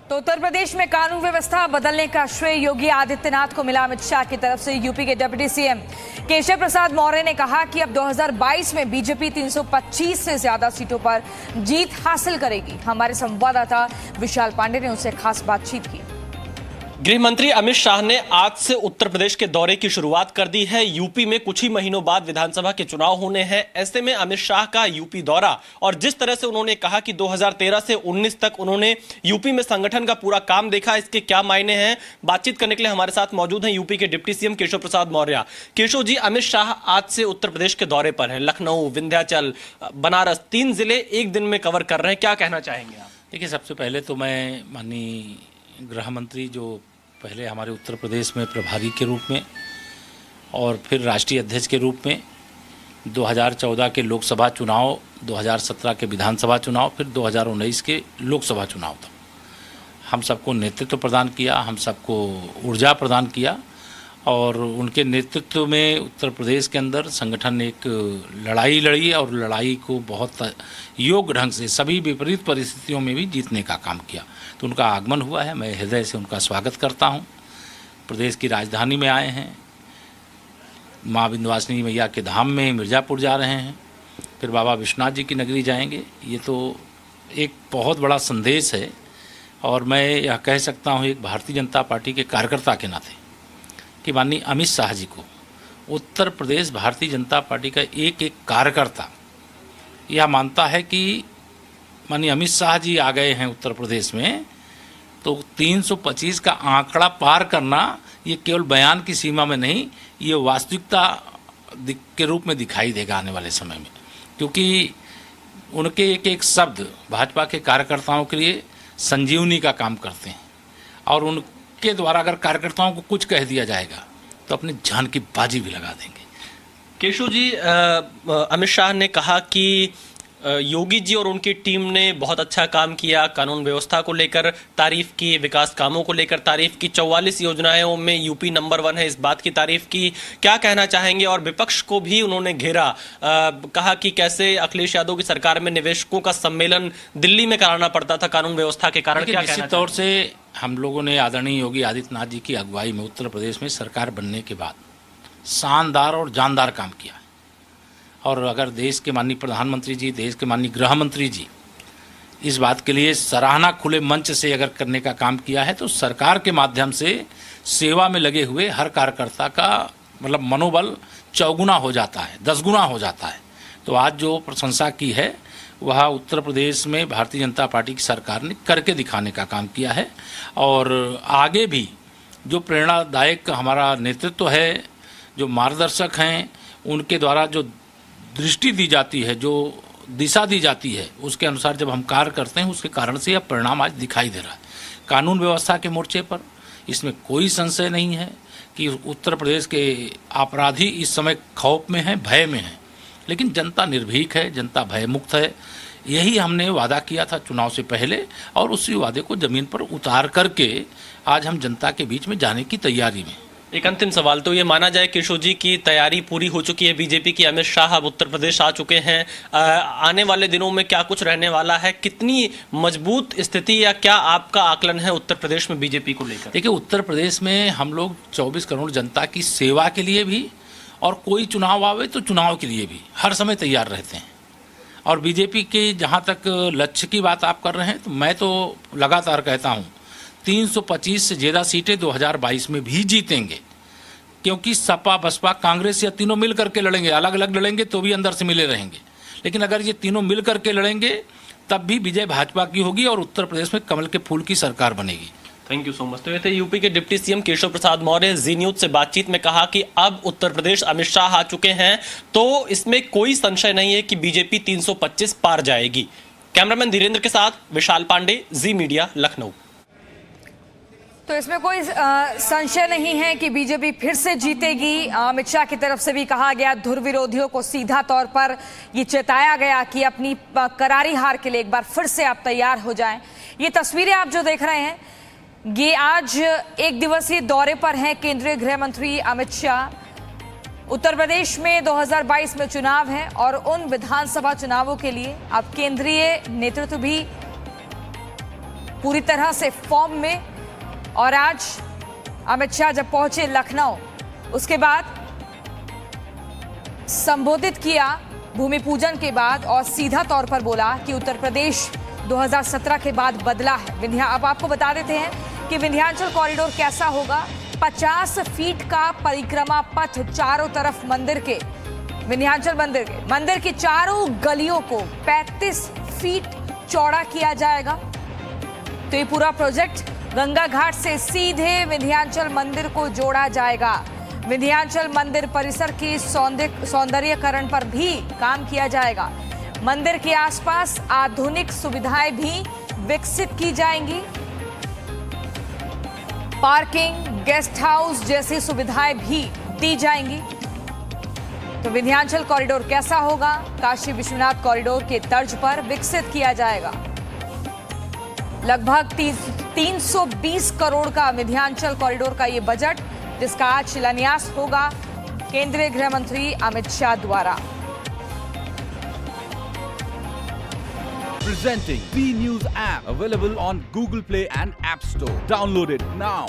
तो उत्तर प्रदेश में कानून व्यवस्था बदलने का श्रेय योगी आदित्यनाथ को मिला। अमित शाह की तरफ से यूपी के डिप्टी सीएम केशव प्रसाद मौर्य ने कहा कि अब 2022 में बीजेपी 325 से ज्यादा सीटों पर जीत हासिल करेगी। हमारे संवाददाता विशाल पांडे ने उनसे खास बातचीत की। गृह मंत्री अमित शाह ने आज से उत्तर प्रदेश के दौरे की शुरुआत कर दी है। यूपी में कुछ ही महीनों बाद विधानसभा के चुनाव होने हैं। ऐसे में अमित शाह का यूपी दौरा और जिस तरह से उन्होंने कहा कि 2013 से 19 तक उन्होंने यूपी में संगठन का पूरा काम देखा, इसके क्या मायने हैं, बातचीत करने के लिए हमारे साथ मौजूद हैं यूपी के डिप्टी सीएम केशव प्रसाद मौर्य। केशव जी, अमित शाह आज से उत्तर प्रदेश के दौरे पर है। लखनऊ, विंध्याचल, बनारस, 3 जिले एक दिन में कवर कर रहे हैं। क्या कहना चाहेंगे आप? देखिए, सबसे पहले तो मैं माननीय गृह मंत्री जो पहले हमारे उत्तर प्रदेश में प्रभारी के रूप में और फिर राष्ट्रीय अध्यक्ष के रूप में 2014 के लोकसभा चुनाव, 2017 के विधानसभा चुनाव, फिर 2019 के लोकसभा चुनाव तक हम सबको नेतृत्व प्रदान किया, हम सबको ऊर्जा प्रदान किया और उनके नेतृत्व में उत्तर प्रदेश के अंदर संगठन ने एक लड़ाई लड़ी और लड़ाई को बहुत योग्य ढंग से सभी विपरीत परिस्थितियों में भी जीतने का काम किया। तो उनका आगमन हुआ है, मैं हृदय से उनका स्वागत करता हूं। प्रदेश की राजधानी में आए हैं, माँ विंध्यवासिनी मैया के धाम में मिर्ज़ापुर जा रहे हैं, फिर बाबा विश्वनाथ जी की नगरी जाएंगे। ये तो एक बहुत बड़ा संदेश है और मैं यह कह सकता हूँ एक भारतीय जनता पार्टी के कार्यकर्ता के नाते कि माननीय अमित शाह जी को उत्तर प्रदेश भारतीय जनता पार्टी का एक एक कार्यकर्ता यह मानता है कि माननीय अमित शाह जी आ गए हैं उत्तर प्रदेश में, तो 325 का आंकड़ा पार करना ये केवल बयान की सीमा में नहीं, ये वास्तविकता के रूप में दिखाई देगा आने वाले समय में, क्योंकि उनके एक एक शब्द भाजपा के कार्यकर्ताओं के लिए संजीवनी का काम करते हैं और उनके द्वारा अगर कार्यकर्ताओं को कुछ कह दिया जाएगा तो अपनी जान की बाजी भी लगा देंगे। केशव जी, अमित शाह ने कहा कि योगी जी और उनकी टीम ने बहुत अच्छा काम किया, कानून व्यवस्था को लेकर तारीफ की, विकास कामों को लेकर तारीफ की, 44 योजनाओं में यूपी नंबर 1 है, इस बात की तारीफ की। क्या कहना चाहेंगे? और विपक्ष को भी उन्होंने घेरा, कहा कि कैसे अखिलेश यादव की सरकार में निवेशकों का सम्मेलन दिल्ली में कराना पड़ता था कानून व्यवस्था के कारण। क्या निश्चित तौर से हम लोगों ने आदरणीय योगी आदित्यनाथ जी की अगुवाई में उत्तर प्रदेश में सरकार बनने के बाद शानदार और जानदार काम किया और अगर देश के माननीय प्रधानमंत्री जी, देश के माननीय गृह मंत्री जी इस बात के लिए सराहना खुले मंच से अगर करने का काम किया है तो सरकार के माध्यम से सेवा में लगे हुए हर कार्यकर्ता का मतलब मनोबल चौगुना हो जाता है, 10 गुना हो जाता है। तो आज जो प्रशंसा की है वह उत्तर प्रदेश में भारतीय जनता पार्टी की सरकार ने करके दिखाने का काम किया है और आगे भी जो प्रेरणादायक हमारा नेतृत्व है, जो मार्गदर्शक हैं, उनके द्वारा जो दृष्टि दी जाती है, जो दिशा दी जाती है, उसके अनुसार जब हम कार्य करते हैं उसके कारण से यह परिणाम आज दिखाई दे रहा है। कानून व्यवस्था के मोर्चे पर इसमें कोई संशय नहीं है कि उत्तर प्रदेश के अपराधी इस समय खौफ में हैं, भय में हैं, लेकिन जनता निर्भीक है, जनता भयमुक्त है। यही हमने वादा किया था चुनाव से पहले और उसी वादे को जमीन पर उतार करके आज हम जनता के बीच में जाने की तैयारी में। एक अंतिम सवाल, तो ये माना जाए केशव जी की तैयारी पूरी हो चुकी है बीजेपी की, अमित शाह अब उत्तर प्रदेश आ चुके हैं, आने वाले दिनों में क्या कुछ रहने वाला है, कितनी मजबूत स्थिति या क्या आपका आकलन है उत्तर प्रदेश में बीजेपी को लेकर? देखिए, उत्तर प्रदेश में हम लोग 24 करोड़ जनता की सेवा के लिए भी और कोई चुनाव आवे तो चुनाव के लिए भी हर समय तैयार रहते हैं और बीजेपी के जहाँ तक लक्ष्य की बात आप कर रहे हैं तो मैं तो लगातार कहता हूँ 325 से ज़्यादा सीटें 2022 में भी जीतेंगे, क्योंकि सपा, बसपा, कांग्रेस या तीनों मिल करके लड़ेंगे। अलग अलग लड़ेंगे तो भी अंदर से मिले रहेंगे, लेकिन अगर ये तीनों मिल करके लड़ेंगे तब भी विजय भाजपा की होगी और उत्तर प्रदेश में कमल के फूल की सरकार बनेगी। Thank you so much. तो ये थे यूपी के डिप्टी सीएम केशव प्रसाद मौर्य। जी न्यूज से बातचीत में कहा कि अब उत्तर प्रदेश अमित शाह आ चुके हैं तो इसमें कोई संशय नहीं है कि बीजेपी 325 पार जाएगी। कैमरामैन धीरेन्द्र के साथ विशाल पांडे, जी मीडिया, लखनऊ। तो इसमें कोई संशय नहीं है कि बीजेपी फिर से जीतेगी। अमित शाह की तरफ से भी कहा गया, धुर विरोधियों को सीधा तौर पर ये चेताया गया कि अपनी करारी हार के लिए एक बार फिर से आप तैयार हो जाएं। ये तस्वीरें आप जो देख रहे हैं, ये आज एक दिवसीय दौरे पर हैं केंद्रीय गृह मंत्री अमित शाह। उत्तर प्रदेश में 2022 में चुनाव है और उन विधानसभा चुनावों के लिए अब केंद्रीय नेतृत्व भी पूरी तरह से फॉर्म में। और आज अमित शाह जब पहुंचे लखनऊ, उसके बाद संबोधित किया भूमि पूजन के बाद और सीधा तौर पर बोला कि उत्तर प्रदेश 2017 के बाद बदला है। अब आपको बता देते हैं कि विंध्याचल कॉरिडोर कैसा होगा। 50 फीट का परिक्रमा पथ चारों तरफ मंदिर के, विंध्याचल मंदिर की चारों गलियों को 35 फीट चौड़ा किया जाएगा। तो ये पूरा प्रोजेक्ट गंगा घाट से सीधे विंध्याचल मंदिर को जोड़ा जाएगा। विंध्याचल मंदिर परिसर की सौंदर्यीकरण पर भी काम किया जाएगा। मंदिर के आसपास आधुनिक सुविधाएं भी विकसित की जाएंगी। पार्किंग, गेस्ट हाउस जैसी सुविधाएं भी दी जाएंगी। तो विंध्याचल कॉरिडोर कैसा होगा? काशी विश्वनाथ कॉरिडोर के तर्ज पर विकसित किया जाएगा। लगभग 320 करोड़ का विंध्याचल कॉरिडोर का ये बजट, जिसका आज शिलान्यास होगा केंद्रीय गृह मंत्री अमित शाह द्वारा। Presenting B News app, available on Google Play and App Store. Download it now.